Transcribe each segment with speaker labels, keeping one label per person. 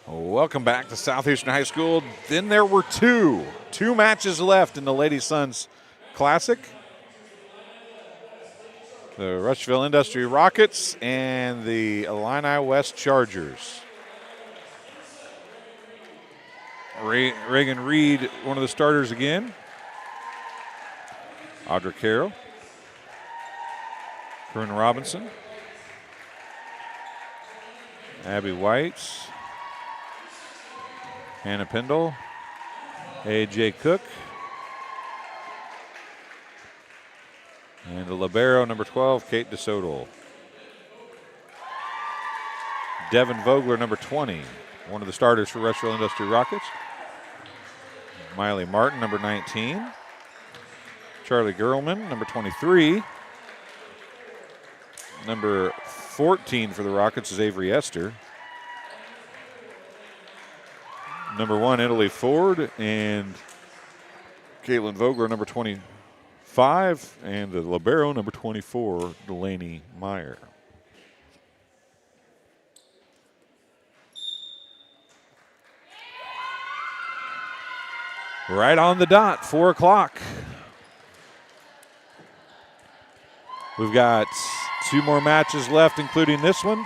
Speaker 1: Welcome back to Southeastern High School. Then there were two matches left in the Lady Sons Classic. The Rushville Industry Rockets and the Illini West Chargers. Reagan Reed, one of the starters again. Audra Carroll. Corinne Robinson. Abby White. Hannah Pendle. A.J. Cook. And the libero, number 12, Kate DeSoto. Devin Vogler, number 20, one of the starters for Rushville Industry Rockets. Miley Martin, number 19. Charlie Gerlman, number 23. Number 14 for the Rockets is Avery Esther. Number 1, Italy Ford, and Caitlin Vogler, number 25, and the libero, number 24, Delaney Meyer. Right on the dot, 4 o'clock. We've got 2 more matches left, including this one.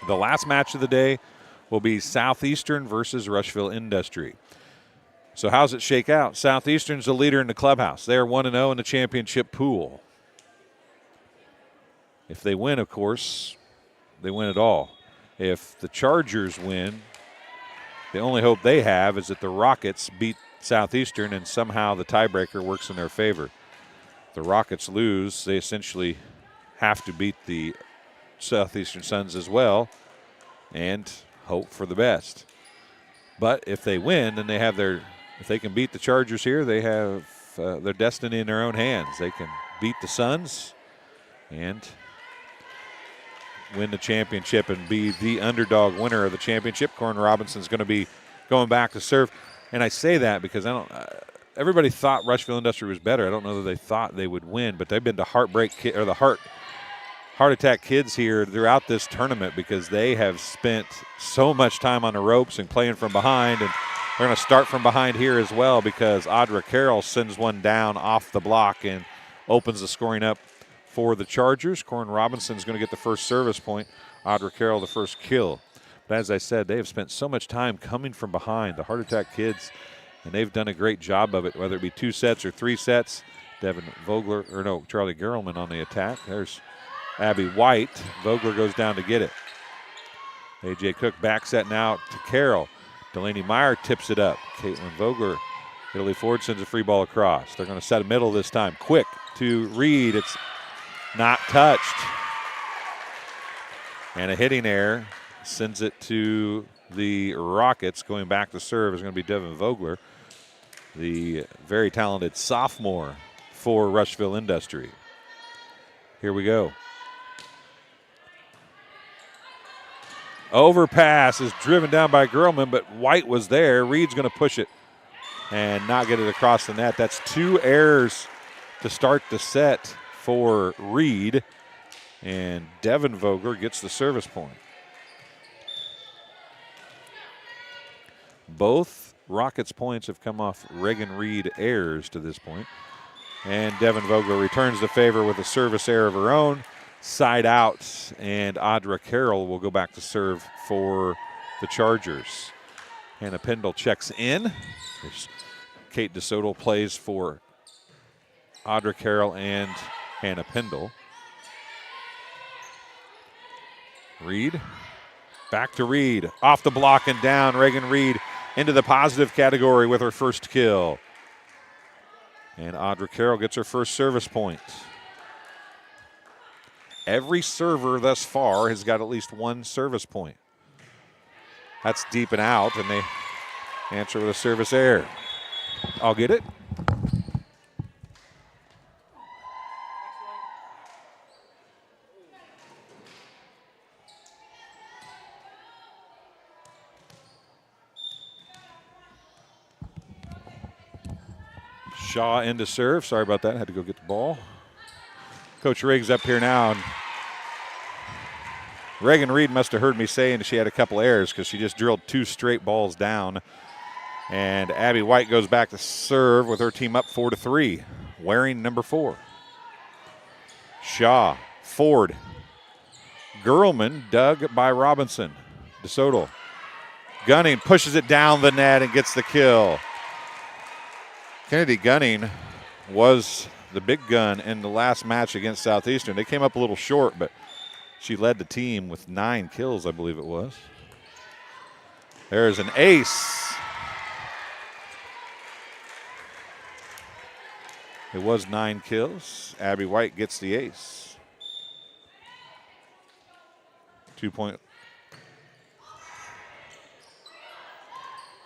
Speaker 1: The last match of the day will be Southeastern versus Rushville Industry. So how's it shake out? Southeastern's the leader in the clubhouse. They are 1-0 in the championship pool. If they win, of course, they win it all. If the Chargers win, the only hope they have is that the Rockets beat Southeastern and somehow the tiebreaker works in their favor. If the Rockets lose, they essentially have to beat the Southeastern Suns as well and hope for the best. But if they win, then they have if they can beat the Chargers here, they have their destiny in their own hands. They can beat the Suns and win the championship and be the underdog winner of the championship. Corin Robinson's going to be going back to serve. And I say that because everybody thought Rushville Industry was better. I don't know that they thought they would win, but they've been to heart attack kids here throughout this tournament because they have spent so much time on the ropes and playing from behind, and they're going to start from behind here as well because Audra Carroll sends one down off the block and opens the scoring up for the Chargers. Corin Robinson is going to get the first service point. Audra Carroll the first kill. But as I said, they have spent so much time coming from behind, the heart attack kids, and they've done a great job of it, whether it be 2 sets or 3 sets. Charlie Gerlman on the attack. There's Abby White. Vogler goes down to get it. A.J. Cook back set now to Carroll. Delaney Meyer tips it up. Caitlin Vogler. Italy Ford sends a free ball across. They're going to set a middle this time. Quick to Reed. It's not touched. And a hitting error sends it to the Rockets. Going back to serve is going to be Devin Vogler, the very talented sophomore for Rushville Industry. Here we go. Overpass is driven down by Gerlman, but White was there. Reed's going to push it and not get it across the net. That's 2 errors to start the set for Reed, and Devin Vogler gets the service point. Both Rockets points have come off Reagan Reed errors to this point, and Devin Vogler returns the favor with a service error of her own. Side out, and Audra Carroll will go back to serve for the Chargers. Hannah Pendle checks in. There's Kate DeSoto plays for Audra Carroll and Hannah Pendle. Reed, back to Reed. Off the block and down. Reagan Reed into the positive category with her first kill. And Audra Carroll gets her first service point. Every server thus far has got at least 1 service point. That's deep and out, and they answer with a service error. I'll get it. Shaw into serve. Sorry about that. Had to go get the ball. Coach Riggs up here now. And Reagan Reed must have heard me saying she had a couple errors because she just drilled 2 straight balls down. And Abby White goes back to serve with her team up 4-3. Wearing number 4. Shaw, Ford, Gerlman, dug by Robinson. DeSoto. Gunning pushes it down the net and gets the kill. Kennedy Gunning was the big gun in the last match against Southeastern. They came up a little short, but she led the team with 9 kills, I believe it was. There's an ace. It was 9 kills. Abby White gets the ace. 2-point.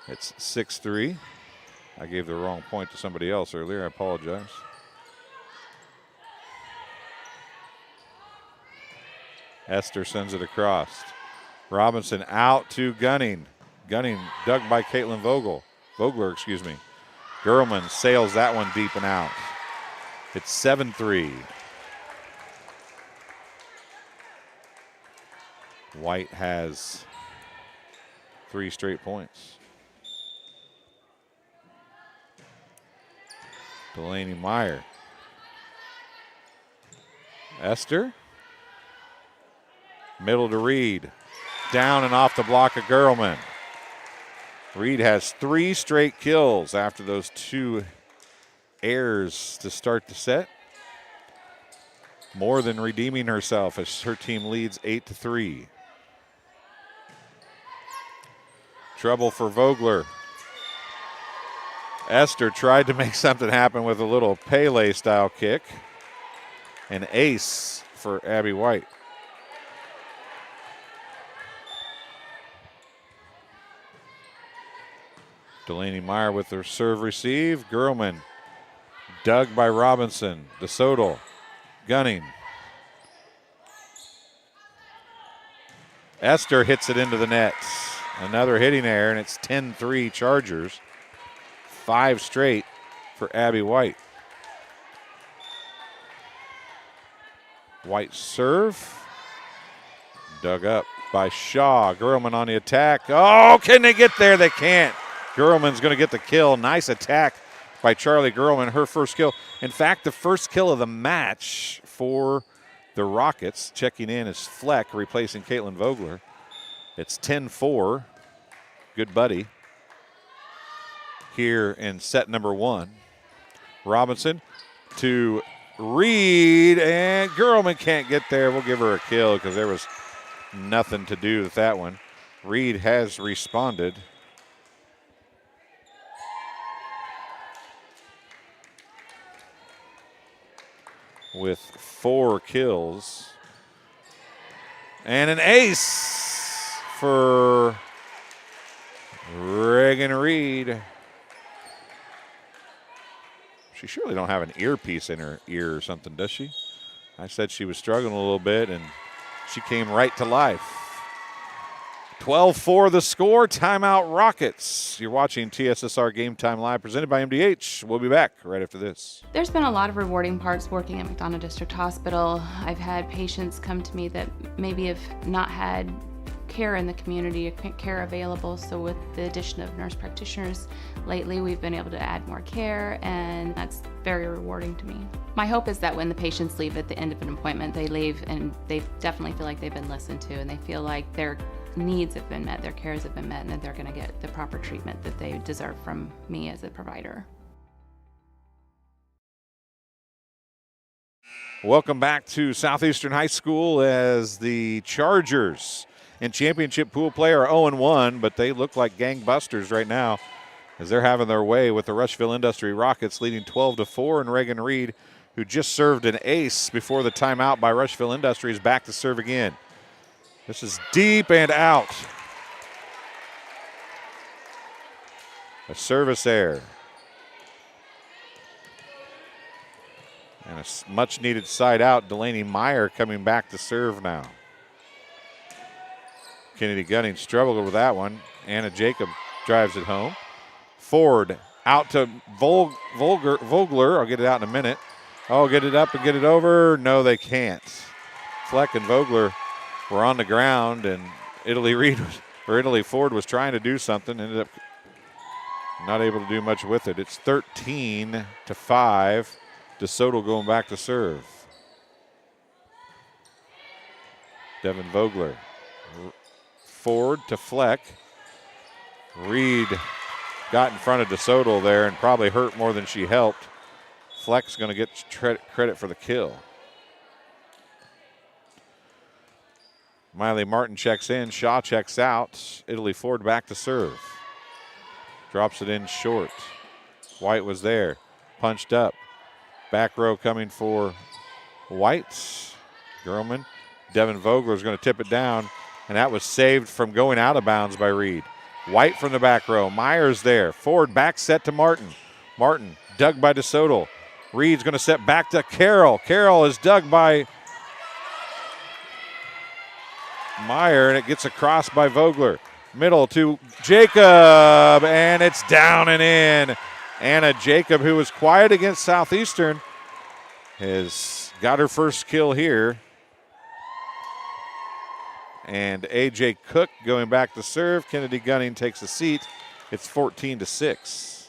Speaker 1: It's 6-3. I gave the wrong point to somebody else earlier. I apologize. Esther sends it across. Robinson out to Gunning. Gunning dug by Caitlin Vogler, excuse me. Gerlman sails that one deep and out. It's 7-3. White has 3 straight points. Delaney Meyer. Esther. Middle to Reed. Down and off the block of Gerlman. Reed has 3 straight kills after those 2 errors to start the set. More than redeeming herself as her team leads 8-3. Trouble for Vogler. Esther tried to make something happen with a little Pele-style kick. An ace for Abby White. Delaney Meyer with her serve receive. Gerlman dug by Robinson. DeSoto gunning. Esther hits it into the net. Another hitting error, and it's 10-3 Chargers. 5 straight for Abby White. White serve. Dug up by Shaw. Gerlman on the attack. Oh, can they get there? They can't. Gerlman's going to get the kill. Nice attack by Charlie Gerlman, her first kill. In fact, the first kill of the match for the Rockets. Checking in is Fleck, replacing Caitlin Vogler. It's 10-4. Good buddy. Here in set number 1. Robinson to Reed, and Gerlman can't get there. We'll give her a kill because there was nothing to do with that one. Reed has responded. With 4 kills. And an ace for Reagan Reed. She surely don't have an earpiece in her ear or something, does she? I said she was struggling a little bit, and she came right to life. 12-4 the score. Timeout Rockets. You're watching TSSR Game Time Live, presented by MDH. We'll be back right after this.
Speaker 2: There's been a lot of rewarding parts working at McDonough District Hospital. I've had patients come to me that maybe have not had care in the community, care available. So with the addition of nurse practitioners lately, we've been able to add more care, and that's very rewarding to me. My hope is that when the patients leave at the end of an appointment, they leave and they definitely feel like they've been listened to, and they feel like their needs have been met, their cares have been met, and that they're going to get the proper treatment that they deserve from me as a provider.
Speaker 1: Welcome back to Southeastern High School as the Chargers in championship pool play are 0-1, but they look like gangbusters right now as they're having their way with the Rushville Industry Rockets leading 12-4, and Reagan Reed, who just served an ace before the timeout by Rushville Industry, is back to serve again. This is deep and out. A service error. And a much-needed side out. Delaney Meyer coming back to serve now. Kennedy Gunning struggled with that one. Anna Jacob drives it home. Ford out to Vogler. I'll get it out in a minute. Oh, get it up and get it over. No, they can't. Fleck and Vogler were on the ground, and Italy Ford was trying to do something, ended up not able to do much with it. It's 13-5. DeSoto going back to serve. Devin Vogler. Ford to Fleck. Reed got in front of DeSoto there and probably hurt more than she helped. Fleck's going to get credit for the kill. Miley Martin checks in. Shaw checks out. Italy Ford back to serve. Drops it in short. White was there. Punched up. Back row coming for White. Gerlman. Devin Vogler is going to tip it down, and that was saved from going out of bounds by Reed. White from the back row. Myers there. Ford back set to Martin. Martin dug by DeSoto. Reed's going to set back to Carroll. Carroll is dug by Meyer, and it gets across by Vogler. Middle to Jacob, and it's down and in. Anna Jacob, who was quiet against Southeastern, has got her first kill here. And A.J. Cook going back to serve. Kennedy Gunning takes a seat. It's 14-6.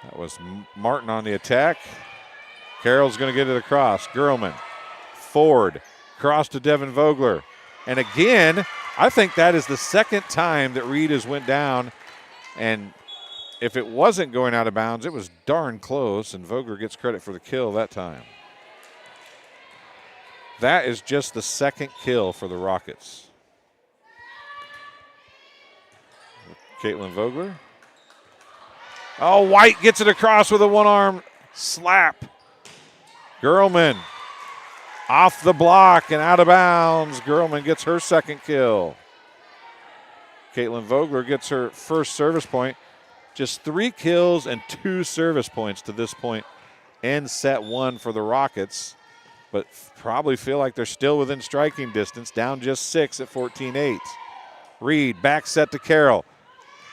Speaker 1: That was Martin on the attack. Carroll's going to get it across. Gerlman, Ford, cross to Devin Vogler. And again, I think that is the second time that Reed has went down. And if it wasn't going out of bounds, it was darn close, and Vogler gets credit for the kill that time. That is just the second kill for the Rockets. Caitlin Vogler. Oh, White gets it across with a one-arm slap. Gerlman off the block and out of bounds. Gerlman gets her second kill. Caitlin Vogler gets her first service point. Just 3 kills and 2 service points to this point in set 1 for the Rockets, but probably feel like they're still within striking distance, down just 6 at 14-8. Reed, back set to Carroll.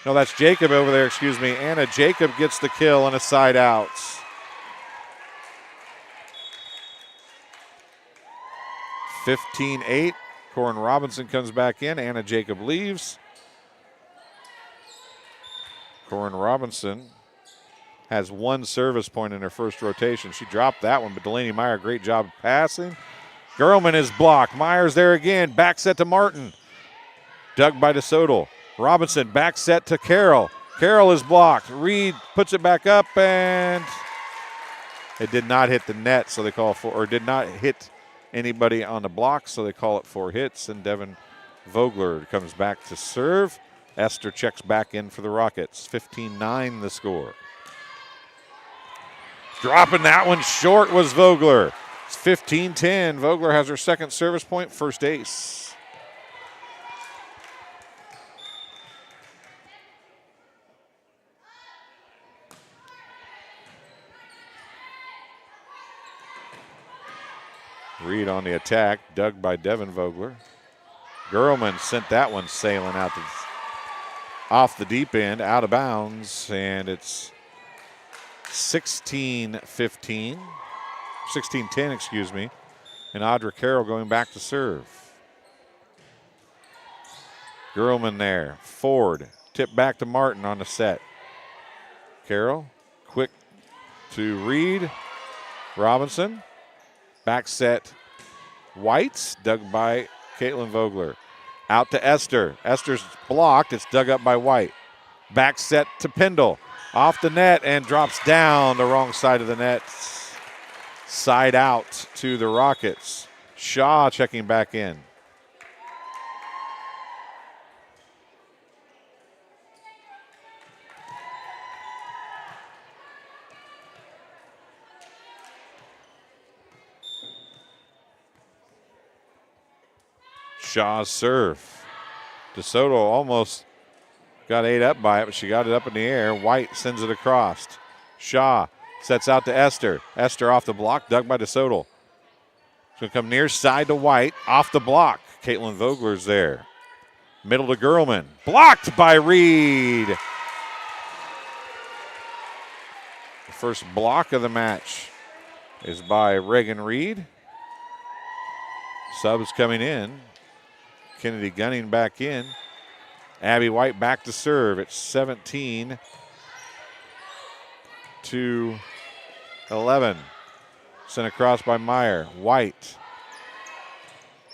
Speaker 1: No, that's Jacob over there, excuse me. Anna Jacob gets the kill on a side out. 15-8. Corin Robinson comes back in. Anna Jacob leaves. Corin Robinson has 1 service point in her first rotation. She dropped that one, but Delaney Meyer, great job passing. Gerlman is blocked. Myers there again. Back set to Martin. Dug by DeSoto. Robinson back set to Carroll. Carroll is blocked. Reed puts it back up, and it did not hit the net, so they call for, or did not hit anybody on the block, so they call it 4 hits, and Devin Vogler comes back to serve. Esther checks back in for the Rockets. 15-9 the score. Dropping that one short was Vogler. It's 15-10. Vogler has her second service point, first ace. Reed on the attack, dug by Devin Vogler. Gerlman sent that one sailing out off the deep end, out of bounds, and it's 16-10, excuse me, and Audra Carroll going back to serve. Gerlman there, Ford, tip back to Martin on the set. Carroll, quick to Reed, Robinson, back set Whites, dug by Caitlin Vogler. Out to Esther. Esther's blocked. It's dug up by White. Back set to Pendle. Off the net and drops down the wrong side of the net. Side out to the Rockets. Shaw checking back in. Shaw's serve. DeSoto almost got ate up by it, but she got it up in the air. White sends it across. Shaw sets out to Esther. Esther off the block, dug by DeSoto. It's going to come near side to White, off the block. Caitlin Vogler's there. Middle to Gerlman. Blocked by Reed. First block of the match is by Reagan Reed. Subs coming in. Kennedy Gunning back in. Abby White back to serve. It's 17-11. Sent across by Meyer. White.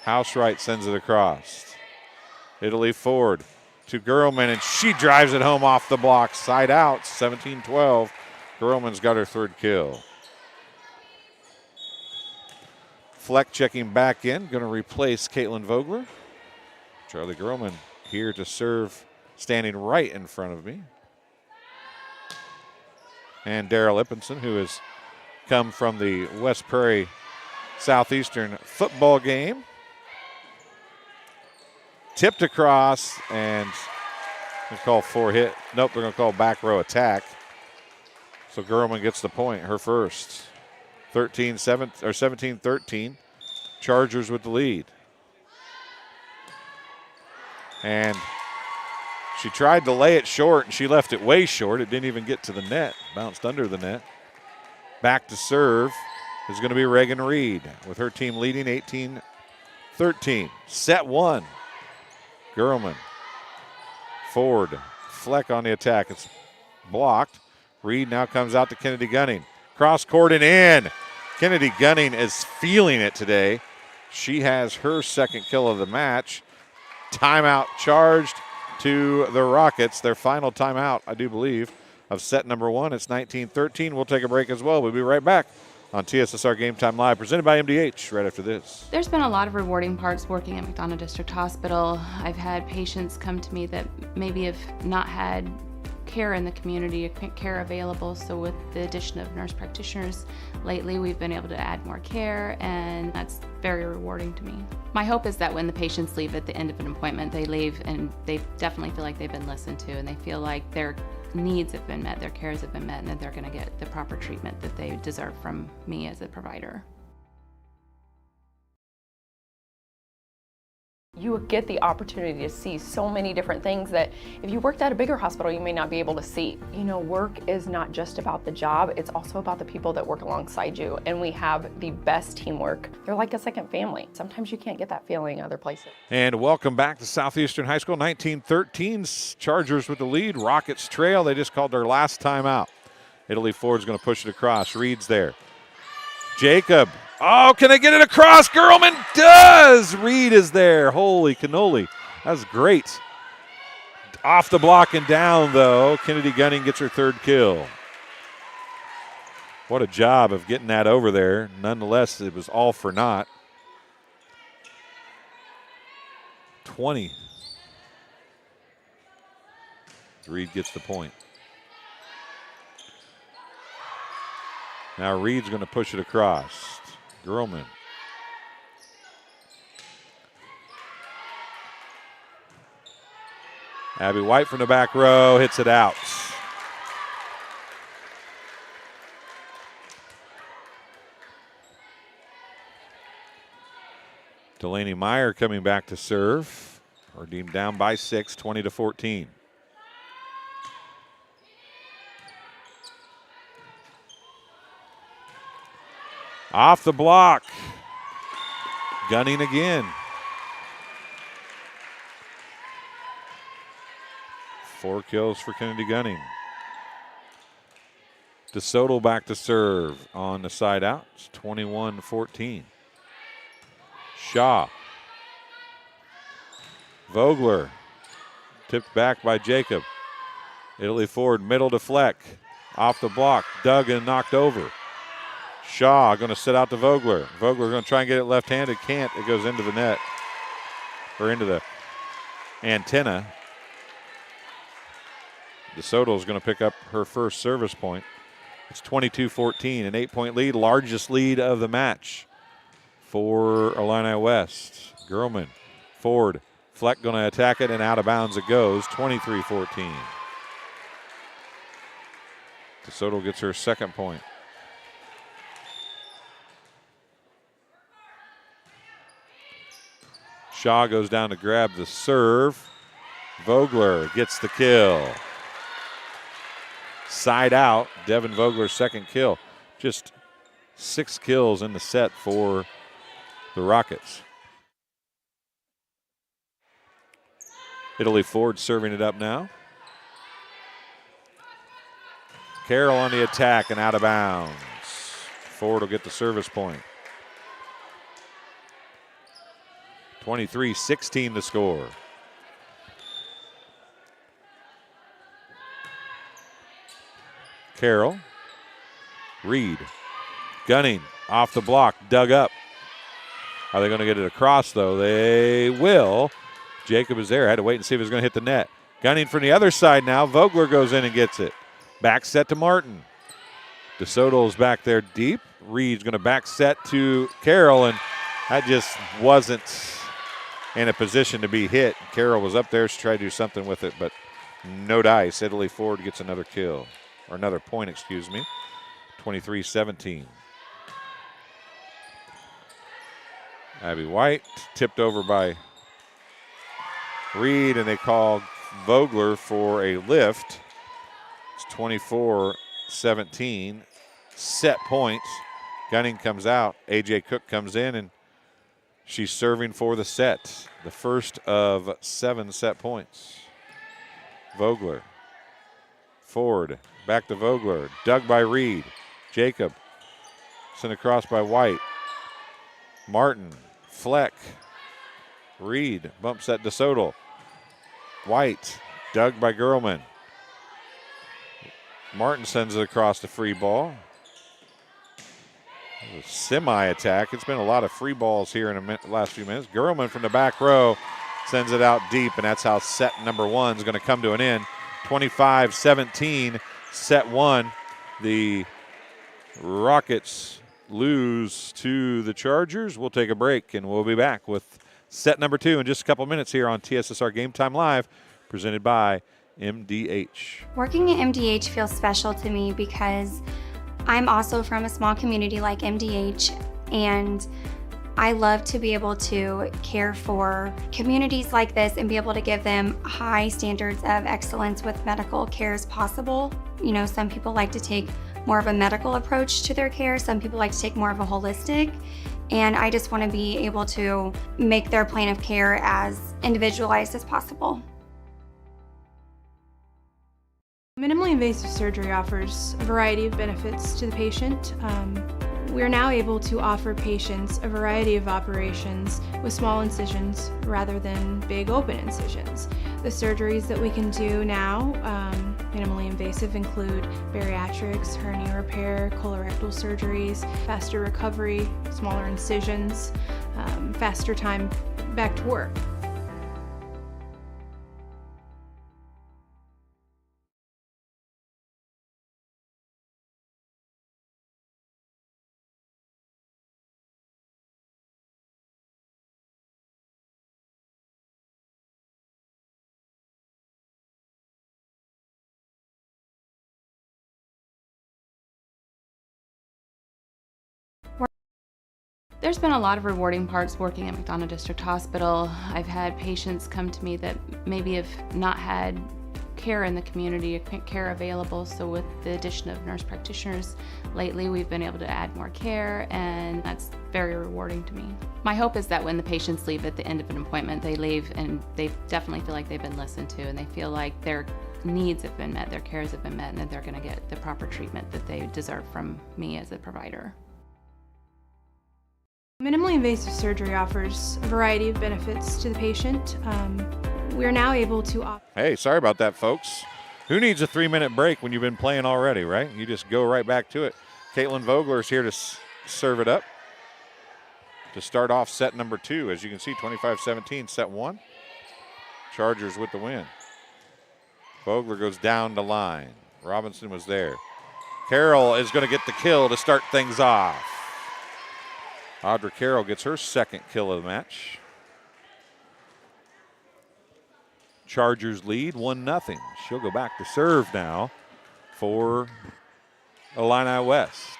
Speaker 1: Housewright sends it across. Italy forward to Gerlman, and she drives it home off the block. Side out, 17-12. Gerlman's got her third kill. Fleck checking back in, going to replace Caitlin Vogler. Charlie Gerlman here to serve, standing right in front of me. And Daryl Ippinson, who has come from the West Prairie Southeastern football game. Tipped across, and they're going to call four hit. Nope, they're going to call back row attack. So Gerlman gets the point, her first. 17-13. Chargers with the lead. And she tried to lay it short, and she left it way short. It didn't even get to the net. Bounced under the net. Back to serve is going to be Reagan Reed, with her team leading 18-13. Set one. Gerlman. Forward. Fleck on the attack. It's blocked. Reed now comes out to Kennedy Gunning. Cross court and in. Kennedy Gunning is feeling it today. She has her second kill of the match. Timeout charged to the Rockets. Their final timeout, I do believe, of set number one. It's 19-13. We'll take a break as well. We'll be right back on TSSR Game Time Live, presented by MDH, right after this.
Speaker 2: There's been a lot of rewarding parts working at McDonough District Hospital. I've had patients come to me that maybe have not had care in the community, care available. So with the addition of nurse practitioners lately, we've been able to add more care, and that's very rewarding to me. My hope is that when the patients leave at the end of an appointment, they leave and they definitely feel like they've been listened to, and they feel like their needs have been met, their cares have been met, and that they're going to get the proper treatment that they deserve from me as a provider.
Speaker 3: You get the opportunity to see so many different things that if you worked at a bigger hospital, you may not be able to see. You know, work is not just about the job, it's also about the people that work alongside you. And we have the best teamwork. They're like a second family. Sometimes you can't get that feeling other places.
Speaker 1: And welcome back to Southeastern High School. 19-13, Chargers with the lead. Rockets trail. They just called their last timeout. Italy Ford's going to push it across. Reed's there. Jacob. Oh, can I get it across? Gerlman does. Reed is there. Holy cannoli. That was great. Off the block and down, though. Kennedy Gunning gets her third kill. What a job of getting that over there. Nonetheless, it was all for naught. 20. Reed gets the point. Now Reed's going to push it across. Gerlman. Abby White from the back row hits it out. Delaney Meyer coming back to serve. Our team down by 6, 20-14. Off the block. Gunning again. 4 kills for Kennedy Gunning. DeSoto back to serve on the side out. It's 21-14. Shaw. Vogler. Tipped back by Jacob. Italy Ford, middle to Fleck. Off the block. Dug and knocked over. Shaw going to sit out to Vogler. Vogler going to try and get it left-handed. Can't. It goes into the net. Or into the antenna. DeSoto is going to pick up her first service point. It's 22-14, an 8-point lead, largest lead of the match for Illini West. Gerlman, forward. Fleck going to attack it, and out of bounds it goes, 23-14. DeSoto gets her second point. Shaw goes down to grab the serve. Vogler gets the kill. side out. Devin Vogler's second kill. Just 6 kills in the set for the Rockets. Italy Ford serving it up now. Carroll on the attack and out of bounds. Ford will get the service point. 23-16 the score. Carroll. Reed. Gunning off the block, dug up. Are they going to get it across, though? They will. Jacob is there. I had to wait and see if he was going to hit the net. Gunning from the other side now. Vogler goes in and gets it. Back set to Martin. DeSoto is back there deep. Reed's going to back set to Carroll, and that just wasn't in a position to be hit. Carroll was up there to try to do something with it, but no dice. Italy Ford gets another kill, or another point, excuse me. 23-17. Abby White tipped over by Reed, and they called Vogler for a lift. It's 24-17. Set points. Gunning comes out. A.J. Cook comes in, and she's serving for the set. The first of 7 set points. Vogler. Ford. Back to Vogler. Dug by Reed. Jacob. Sent across by White. Martin. Fleck. Reed. Bump set DeSoto. White. Dug by Gerlman. Martin sends it across the free ball. A semi-attack. It's been a lot of free balls here in the last few minutes. Gerlman from the back row sends it out deep, and that's how set number 1 is going to come to an end. 25-17, set 1. The Rockets lose to the Chargers. We'll take a break, and we'll be back with set number 2 in just a couple minutes here on TSSR Game Time Live, presented by MDH.
Speaker 4: Working at MDH feels special to me because I'm also from a small community like MDH, and I love to be able to care for communities like this and be able to give them high standards of excellence with medical care as possible. You know, some people like to take more of a medical approach to their care. Some people like to take more of a holistic. And I just want to be able to make their plan of care as individualized as possible.
Speaker 5: Minimally invasive surgery offers a variety of benefits to the patient. We are now able to offer patients a variety of operations with small incisions rather than big open incisions. The surgeries that we can do now, minimally invasive, include bariatrics, hernia repair, colorectal surgeries, faster recovery, smaller incisions, faster time back to work.
Speaker 2: There's been a lot of rewarding parts working at McDonough District Hospital. I've had patients come to me that maybe have not had care in the community, care available. So with the addition of nurse practitioners lately, we've been able to add more care, and that's very rewarding to me. My hope is that when the patients leave at the end of an appointment, they leave and they definitely feel like they've been listened to, and they feel like their needs have been met, their cares have been met, and that they're going to get the proper treatment that they deserve from me as a provider.
Speaker 5: Minimally invasive surgery offers a variety of benefits to the patient. We are now able to offer...
Speaker 1: Hey, sorry about that, folks. Who needs a 3-minute break when you've been playing already, right? You just go right back to it. Caitlin Vogler is here to serve it up to start off set number 2. As you can see, 25-17, set 1. Chargers with the win. Vogler goes down the line. Robinson was there. Carroll is going to get the kill to start things off. Audra Carroll gets her second kill of the match. Chargers lead 1-0. She'll go back to serve now for Illini West.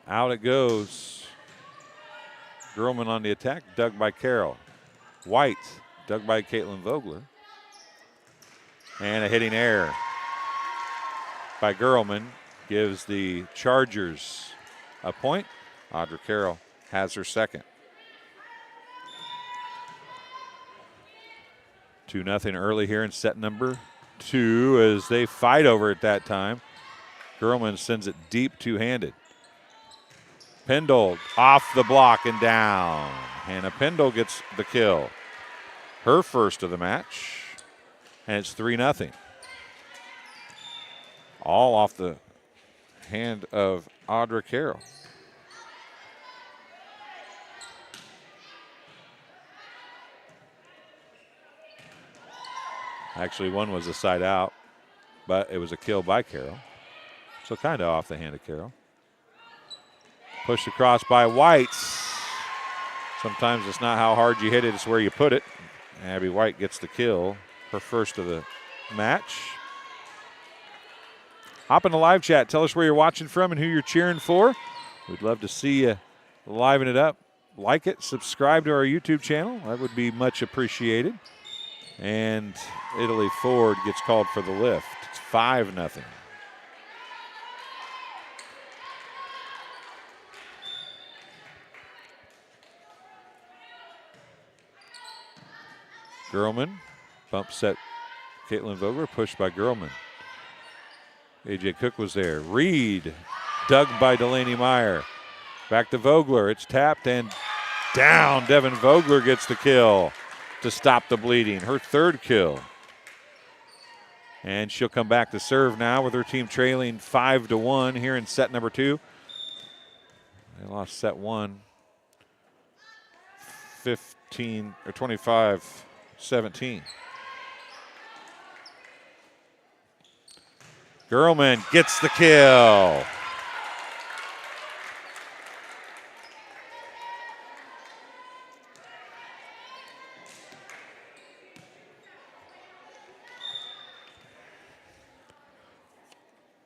Speaker 1: Out it goes. Gerlman on the attack, dug by Carroll. White, dug by Caitlin Vogler. And a hitting error by Gerlman gives the Chargers a point. Audra Carroll has her second. 2-0 early here in set number 2 as they fight over it that time. Gerlman sends it deep two-handed. Pendle off the block and down. Hannah Pendle gets the kill. Her first of the match. And it's 3-0. All off the hand of Audra Carroll. Actually, one was a side out, but it was a kill by Carroll. So kind of off the hand of Carroll. Pushed across by White. Sometimes it's not how hard you hit it, it's where you put it. Abby White gets the kill, her first of the match. Hop in the live chat. Tell us where you're watching from and who you're cheering for. We'd love to see you liven it up. Like it, subscribe to our YouTube channel. That would be much appreciated. And Italy Ford gets called for the lift. It's 5-0. Gerlman, bump set Caitlin Vogler, pushed by Gerlman. AJ Cook was there. Reed, dug by Delaney Meyer. Back to Vogler, it's tapped and down. Devin Vogler gets the kill to stop the bleeding. Her third kill. And she'll come back to serve now with her team trailing 5-1 here in set number 2. They lost set 1, 15 or 25-17. Gerlman gets the kill.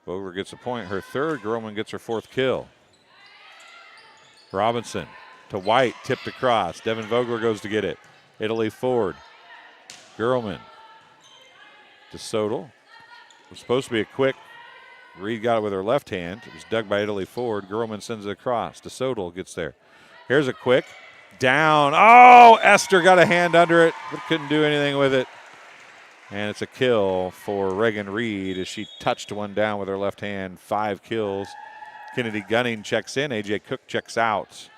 Speaker 1: Vogler gets a point, her third. Gerlman gets her fourth kill. Robinson to White, tipped across. Devin Vogler goes to get it. Italy Ford. Gerlman to Sodal. It was supposed to be a quick. Reed got it with her left hand. It was dug by Italy Ford. Gerlman sends it across. De Sodal gets there. Here's a quick. Down. Oh, Esther got a hand under it, but couldn't do anything with it. And it's a kill for Reagan Reed as she touched one down with her left hand. 5 kills. Kennedy Gunning checks in. AJ Cook checks out.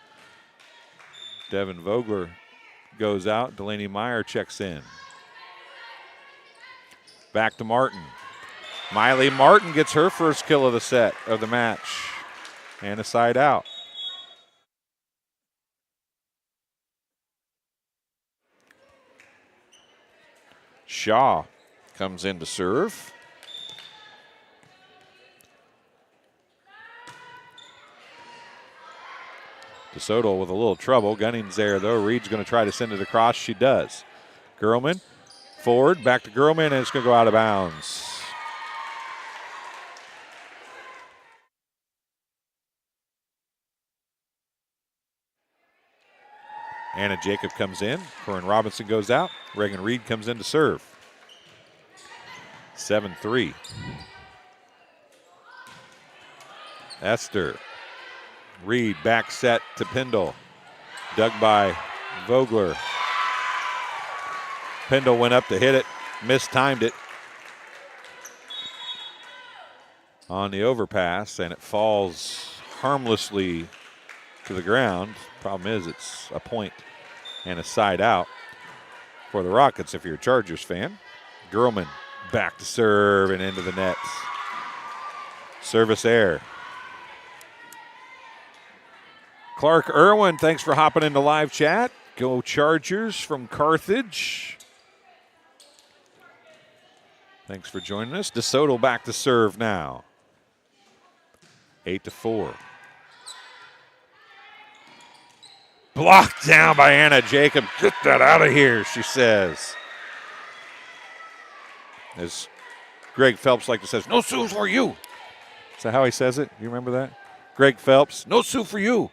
Speaker 1: Devin Vogler goes out. Delaney Meyer checks in. Back to Martin. Miley Martin gets her first kill of the match. And a side out. Shaw comes in to serve. DeSoto with a little trouble. Gunning's there, though. Reed's going to try to send it across. She does. Gerlman, forward, back to Gerlman, and it's going to go out of bounds. Anna Jacob comes in. Corinne Robinson goes out. Reagan Reed comes in to serve. 7-3. Esther. Reed back set to Pendle. Dug by Vogler. Pendle went up to hit it. Mistimed it on the overpass, and it falls harmlessly to the ground. Problem is it's a point and a side out for the Rockets if you're a Chargers fan. Gerlman back to serve and into the net. Service error. Clark Irwin, thanks for hopping into live chat. Go Chargers from Carthage. Thanks for joining us. DeSoto back to serve now. 8-4. Blocked down by Anna Jacob. Get that out of here, she says. As Greg Phelps like to say, no sue for you. Is that how he says it? You remember that? Greg Phelps, no sue for you.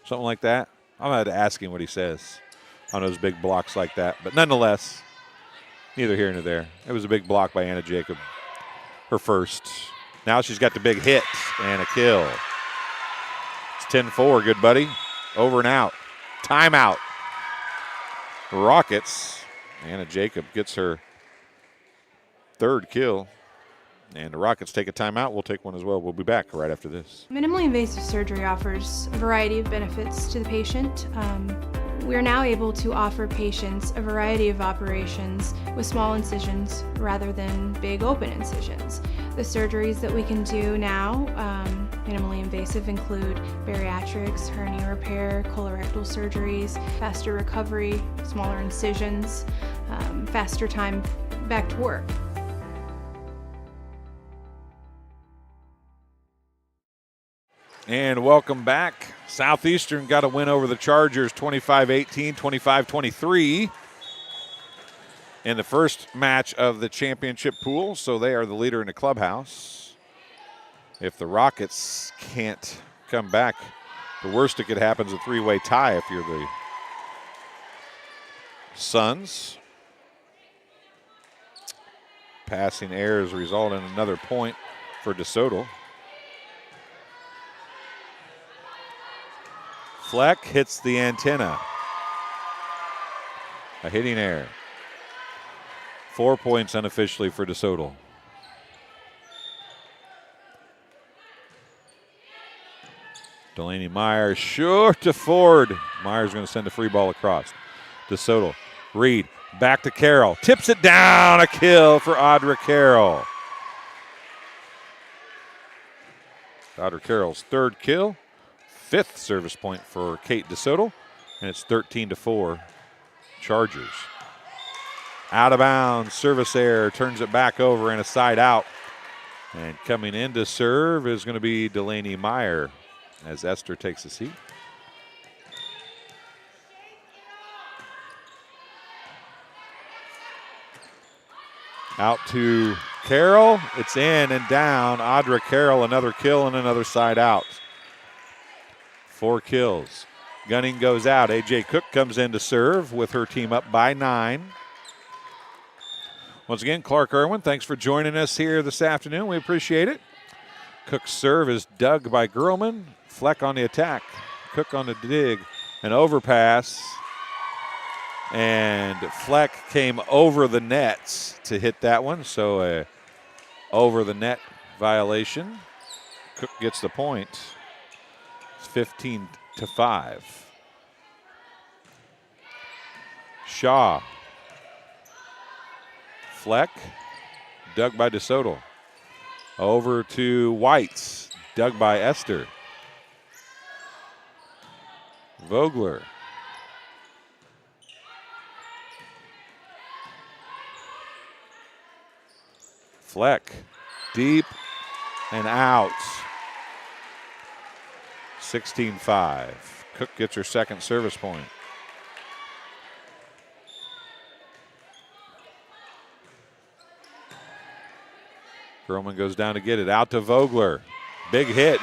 Speaker 1: Something like that. I'm going to ask him what he says on those big blocks like that. But nonetheless, neither here nor there. It was a big block by Anna Jacob, her first. Now she's got the big hit and a kill. It's 10-4, good buddy. Over and out. Timeout. Rockets. Anna Jacob gets her third kill. And the Rockets take a timeout. We'll take one as well. We'll be back right after this.
Speaker 5: Minimally invasive surgery offers a variety of benefits to the patient. We are now able to offer patients a variety of operations with small incisions rather than big open incisions. The surgeries that we can do now, minimally invasive, include bariatrics, hernia repair, colorectal surgeries, faster recovery, smaller incisions, faster time back to work.
Speaker 1: And welcome back. Southeastern got a win over the Chargers 25-18, 25-23 in the first match of the championship pool, so they are the leader in the clubhouse. If the Rockets can't come back, the worst that could happen is a three-way tie if you're the Suns. Passing errors result in another point for DeSoto. Fleck hits the antenna. A hitting error. 4 points unofficially for DeSoto. Delaney Myers sure to Ford. Myers going to send a free ball across. DeSoto. Reed back to Carroll. Tips it down. A kill for Audra Carroll. Audra Carroll's third kill. Fifth service point for Kate DeSoto, and it's 13-4 Chargers. Out of bounds, service error, turns it back over and a side out. And coming in to serve is going to be Delaney Meyer as Esther takes a seat. Out to Carroll, it's in and down. Audra Carroll, another kill and another side out. 4 kills. Gunning goes out. A.J. Cook comes in to serve with her team up by 9. Once again, Clark Irwin, thanks for joining us here this afternoon. We appreciate it. Cook's serve is dug by Girlman. Fleck on the attack. Cook on the dig. An overpass. And Fleck came over the nets to hit that one. So a over the net violation. Cook gets the point. 15-5. Shaw. Fleck. Dug by DeSoto. Over to Whites. Dug by Esther. Vogler. Fleck. Deep and out. 16-5. Cook gets her second service point. Perlman goes down to get it. Out to Vogler. Big hit.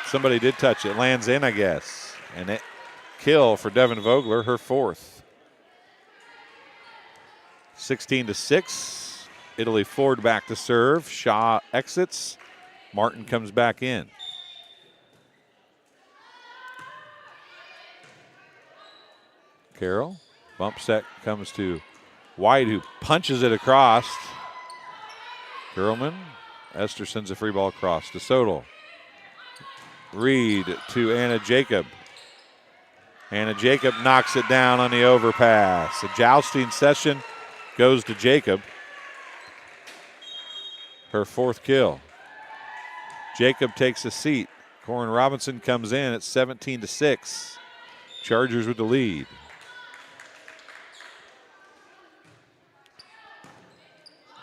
Speaker 1: Somebody did touch it. Lands in, I guess. And it kill for Devin Vogler, her fourth. 16-6. Italy Ford back to serve. Shaw exits. Martin comes back in. Carroll. Bump set comes to White, who punches it across. Girlman. Esther sends a free ball across. DeSoto. Reed to Anna Jacob. Anna Jacob knocks it down on the overpass. A jousting session goes to Jacob. Her fourth kill. Jacob takes a seat. Corin Robinson comes in at 17-6. Chargers with the lead.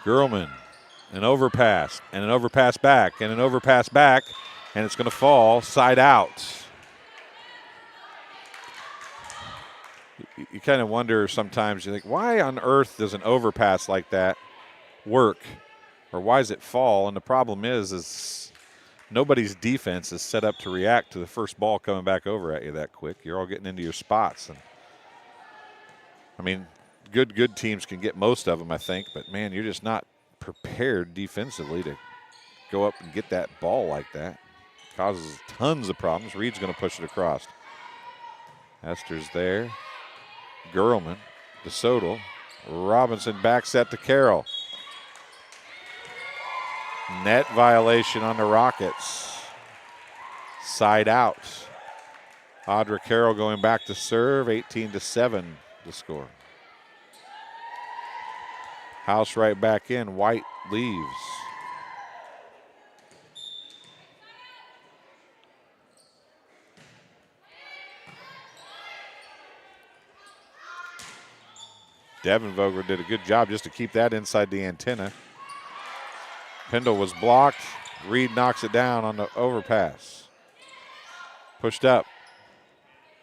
Speaker 1: Girlman, an overpass, and an overpass back, and an overpass back, and it's going to fall side out. You kind of wonder sometimes, you think, why on earth does an overpass like that work? Or why does it fall? And the problem is nobody's defense is set up to react to the first ball coming back over at you that quick. You're all getting into your spots. And I mean, good teams can get most of them, I think, but man, you're just not prepared defensively to go up and get that ball like that. Causes tons of problems. Reed's going to push it across. Esther's there. Gerlman, DeSoto, Robinson back set to Carroll. Net violation on the Rockets. Side out. Audra Carroll going back to serve, 18-7 the score. House right back in, White leaves. Devin Vogler did a good job just to keep that inside the antenna. Pendle was blocked. Reed knocks it down on the overpass. Pushed up.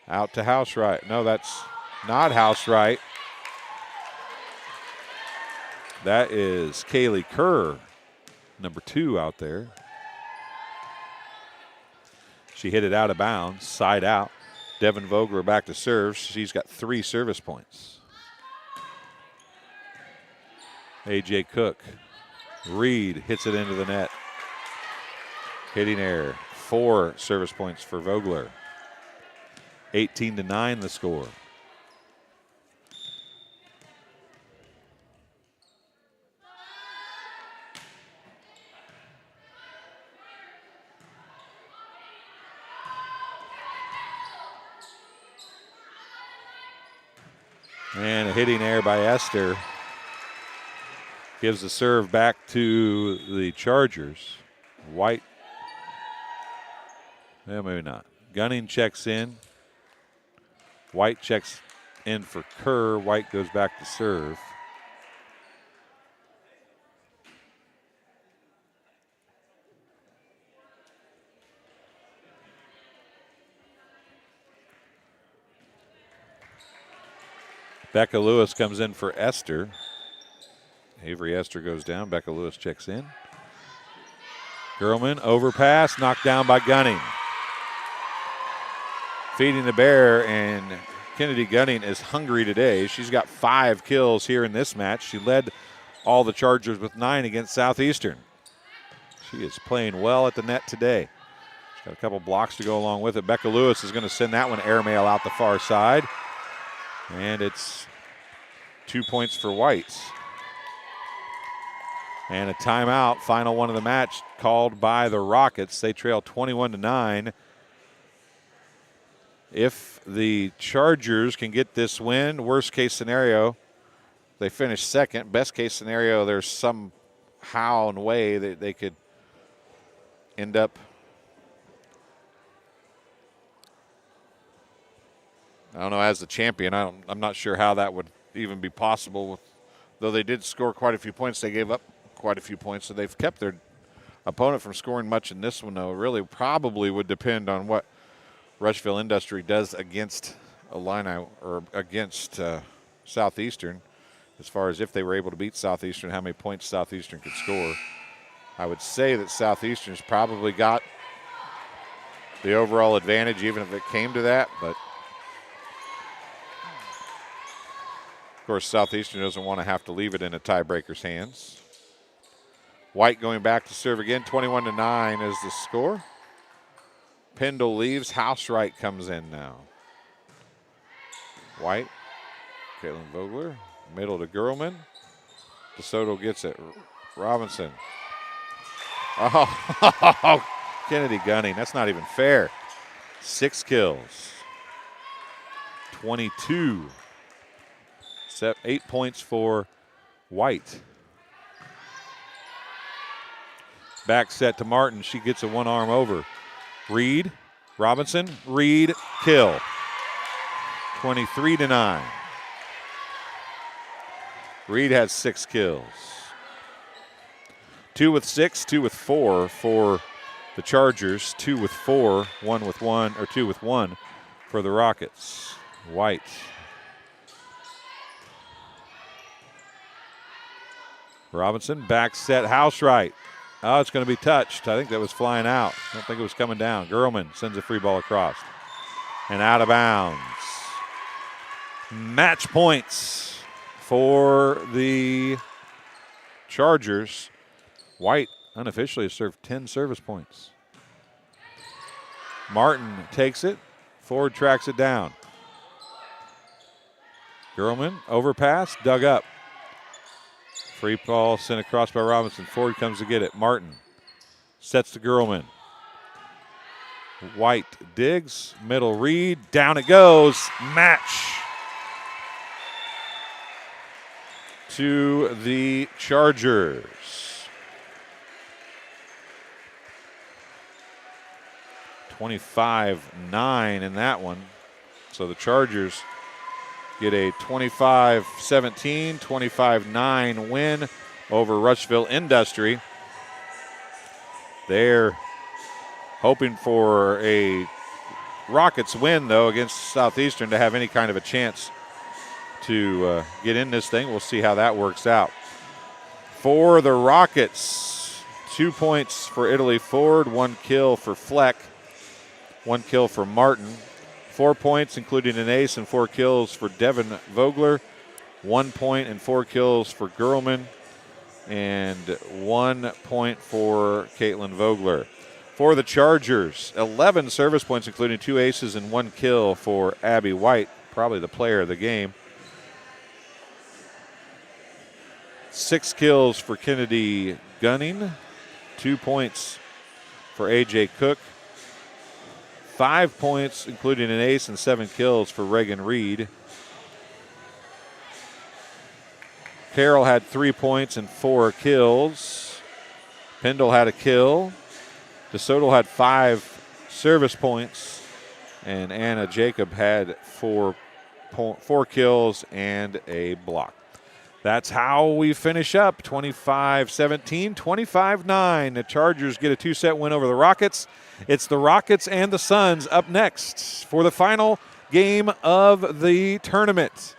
Speaker 1: Out to Housewright. No, that's not Housewright. That is Kaylee Kerr, number 2 out there. She hit it out of bounds, side out. Devin Vogler back to serve. She's got 3 service points. A.J. Cook. Reed hits it into the net. Hitting error. 4 service points for Vogler. 18-9 the score. And a hitting error by Esther. Gives the serve back to the Chargers. White. Well, maybe not. Gunning checks in. White checks in for Kerr. White goes back to serve. Becca Lewis comes in for Esther. Avery Esther goes down. Becca Lewis checks in. Gerlman, overpass, knocked down by Gunning. Feeding the bear, and Kennedy Gunning is hungry today. She's got 5 kills here in this match. She led all the Chargers with 9 against Southeastern. She is playing well at the net today. She's got a couple blocks to go along with it. Becca Lewis is going to send that one airmail out the far side. And it's 2 points for White. And a timeout, final one of the match, called by the Rockets. They trail 21-9. If the Chargers can get this win, worst case scenario, they finish second. Best case scenario, there's somehow and way that they could end up as the champion. I'm not sure how that would even be possible. Though they did score quite a few points, they gave up quite a few points, so they've kept their opponent from scoring much in this one, though. It really probably would depend on what Rushville Industry does against Illini or against Southeastern, as far as if they were able to beat Southeastern, how many points Southeastern could score. I would say that Southeastern's probably got the overall advantage, even if it came to that, but of course Southeastern doesn't want to have to leave it in a tiebreaker's hands. White going back to serve again. 21-9 is the score. Pendle leaves. Housewright comes in now. White. Caitlin Vogler. Middle to Gerlman. DeSoto gets it. Robinson. Oh, Kennedy Gunning. That's not even fair. 6 kills. 22. 8 points for White. Back set to Martin. She gets a one-arm over. Reed, Robinson, Reed, kill. 23-9. Reed has 6 kills. 2 with 6, 2 with 4 for the Chargers. 2 with 4, 1 with 1, or 2 with 1 for the Rockets. White. Robinson, back set, Housewright. Oh, it's going to be touched. I think that was flying out. I don't think it was coming down. Gerlman sends a free ball across. And out of bounds. Match points for the Chargers. White unofficially has served 10 service points. Martin takes it. Ford tracks it down. Gerlman, overpass, dug up. Free ball sent across by Robinson. Ford comes to get it. Martin sets to Gerlman. White digs, middle read, down it goes. Match to the Chargers. 25-9 in that one. So the Chargers get a 25-17, 25-9 win over Rushville Industry. They're hoping for a Rockets win, though, against Southeastern to have any kind of a chance to get in this thing. We'll see how that works out. For the Rockets, 2 points for Italy Ford, 1 kill for Fleck, 1 kill for Martin. 4 points, including an ace, and 4 kills for Devin Vogler. 1 point and 4 kills for Gerlman, and 1 point for Caitlin Vogler. For the Chargers, 11 service points, including 2 aces and 1 kill for Abby White, probably the player of the game. 6 kills for Kennedy Gunning, 2 points for A.J. Cook. 5 points, including an ace, and 7 kills for Reagan Reed. Carroll had 3 points and 4 kills. Pendle had a kill. DeSoto had 5 service points. And Anna Jacob had 4 kills and a block. That's how we finish up 25-17, 25-9. The Chargers get a 2-set win over the Rockets. It's the Rockets and the Suns up next for the final game of the tournament.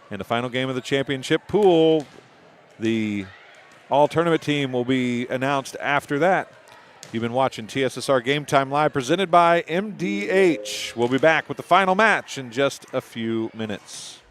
Speaker 1: And the final game of the championship pool, the all-tournament team will be announced after that. You've been watching TSSR Game Time Live presented by MDH. We'll be back with the final match in just a few minutes.